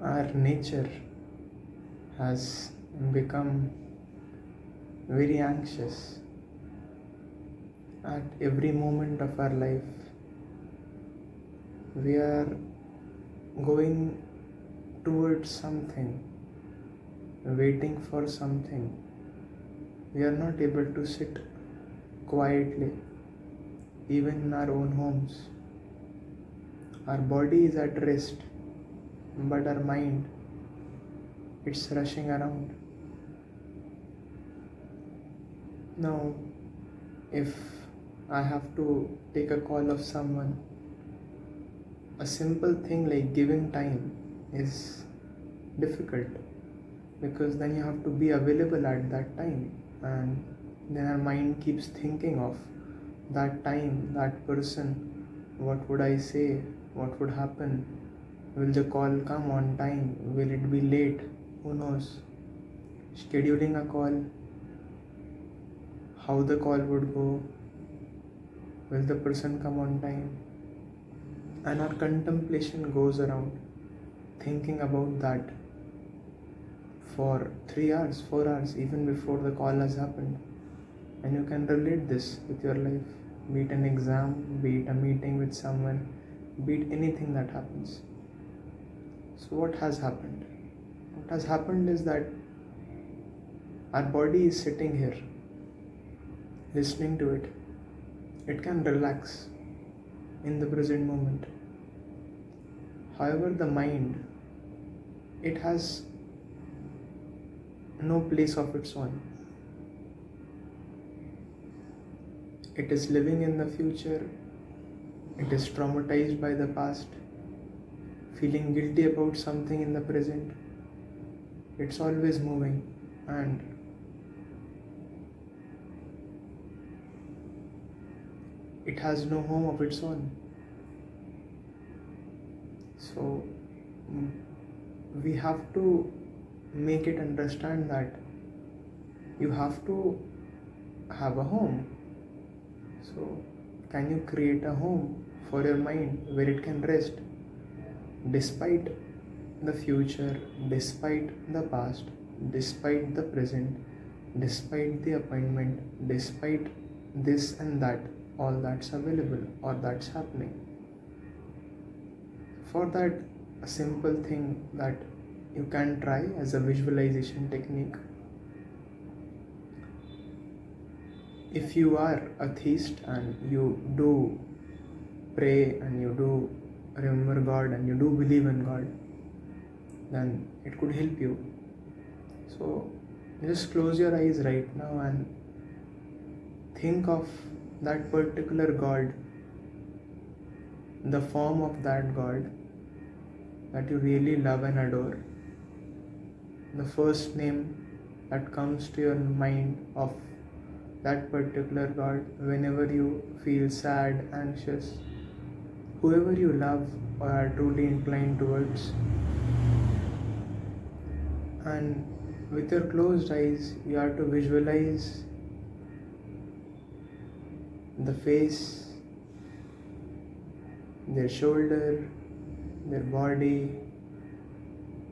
Our nature has become very anxious at every moment of our life. We are going towards something, waiting for something. We are not able to sit quietly, even in our own homes. Our body is at rest, but our mind, it's rushing around. Now, if I have to take a call of someone, a simple thing like giving time is difficult, because then you have to be available at that time, and then our mind keeps thinking of that time, that person, what would I say, what would happen, will the call come on time, will it be late, who knows. Scheduling a call, how the call would go, will the person come on time, and our contemplation goes around thinking about that for 3 hours, 4 hours, even before the call has happened. And you can relate this with your life, be it an exam, be it a meeting with someone, be it anything that happens. So what has happened? What has happened is that our body is sitting here listening to it. It can relax in the present moment. However, the mind, it has no place of its own. It is living in the future. It is traumatized by the past, feeling guilty about something in the present. It's always moving, and it has no home of its own. So we have to make it understand that you have to have a home. So can you create a home for your mind where it can rest despite the future, despite the past, despite the present, despite the appointment, despite this and that, all that's available or that's happening. For that, a simple thing that you can try as a visualization technique. If you are a theist and you do pray and you do remember God and you do believe in God, then it could help you. So just close your eyes right now and think of that particular God, the form of that God that you really love and adore, the first name that comes to your mind of that particular God whenever you feel sad, anxious, whoever you love or are truly inclined towards. And with your closed eyes, you have to visualize the face, their shoulder, their body,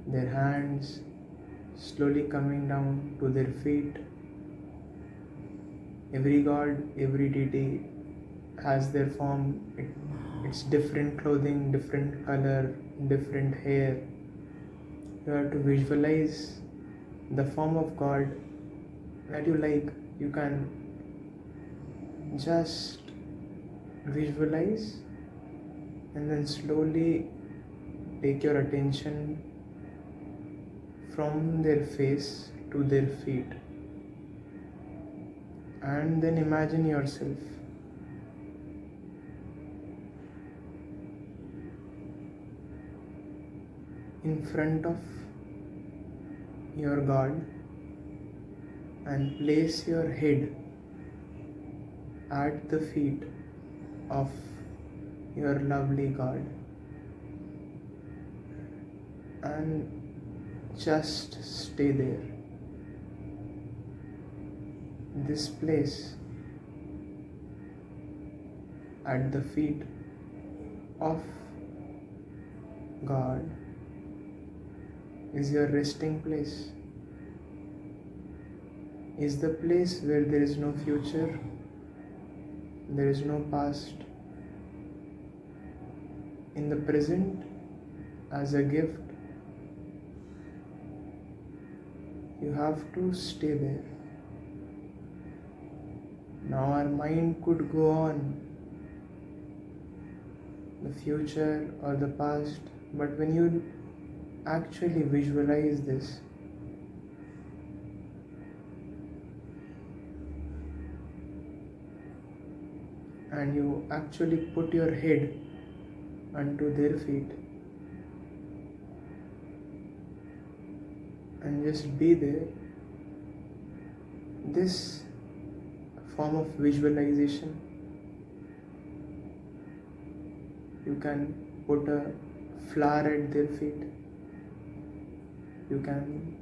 their hands, slowly coming down to their feet. Every god, every deity has their form. It's different clothing, different color, different hair. You have to visualize the form of God that you like. You can just visualize and then slowly take your attention from their face to their feet, and then imagine yourself in front of your God and place your head at the feet of your lovely God, and just stay there. This place at the feet of God is your resting place, is the place where there is no future, there is no past. In the present, as a gift, you have to stay there. Now our mind could go on the future or the past, but when you actually visualize this, and you actually put your head onto their feet and just be there, this form of visualization, you can put a flower at their feet, you can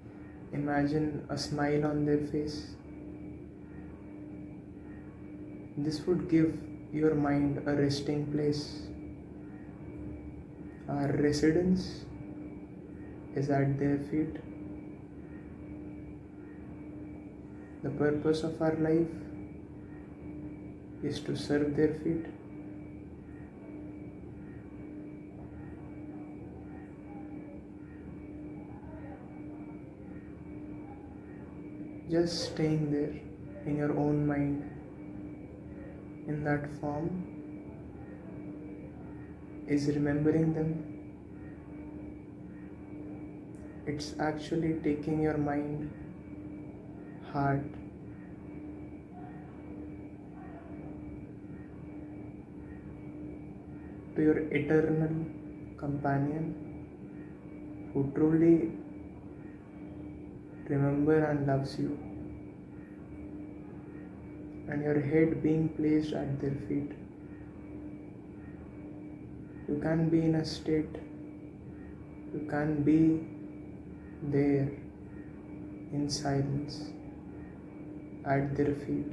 imagine a smile on their face. This would give your mind a resting place. Our residence is at their feet. The purpose of our life is to serve their feet. Just staying there in your own mind in that form is remembering them. It's actually taking your mind, heart, to your eternal companion who truly remembers and loves you, and your head being placed at their feet. You can be in a state, you can be there in silence at their feet.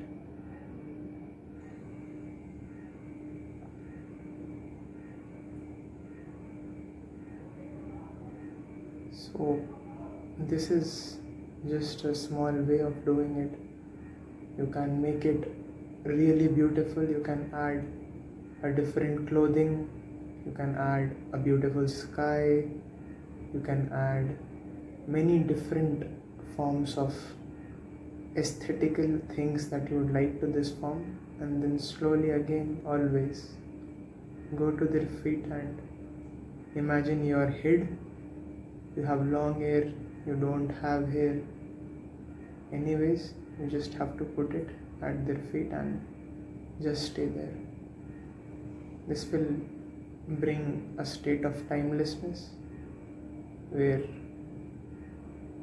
So this is just a small way of doing it. You can make it really beautiful. You can add a different clothing, you can add a beautiful sky, you can add many different forms of aesthetical things that you would like to this form, and then slowly again always go to their feet and imagine your head. You have long hair, you don't have hair, anyways you just have to put it at their feet and just stay there. This will bring a state of timelessness where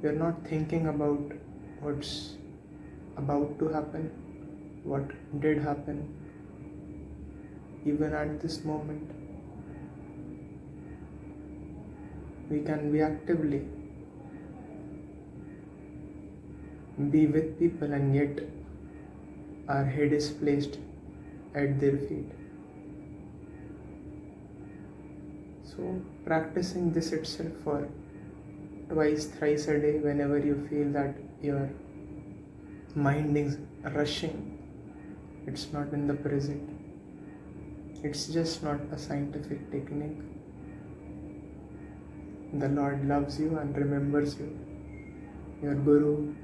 you're not thinking about what's about to happen, what did happen, even at this moment. We can be actively be with people, and yet our head is placed at their feet. So practicing this itself for twice, thrice a day, whenever you feel that your mind is rushing, it's not in the present, it's just not a scientific technique. The Lord loves you and remembers you. Your Guru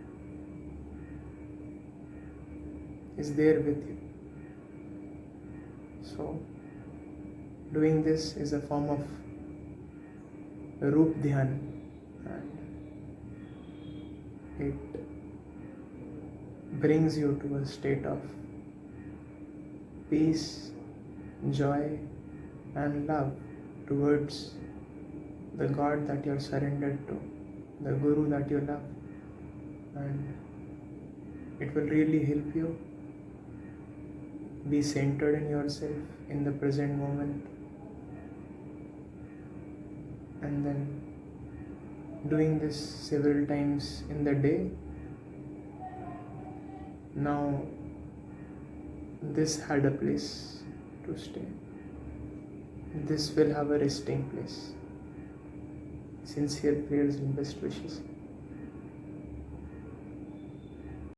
is there with you. So doing this is a form of Roop Dhyan, and it brings you to a state of peace, joy and love towards the God that you are surrendered to, the Guru that you love, and it will really help you be centered in yourself in the present moment. And then doing this several times in the day, now this had a place to stay. This will have a resting place. sincere prayers and best wishes.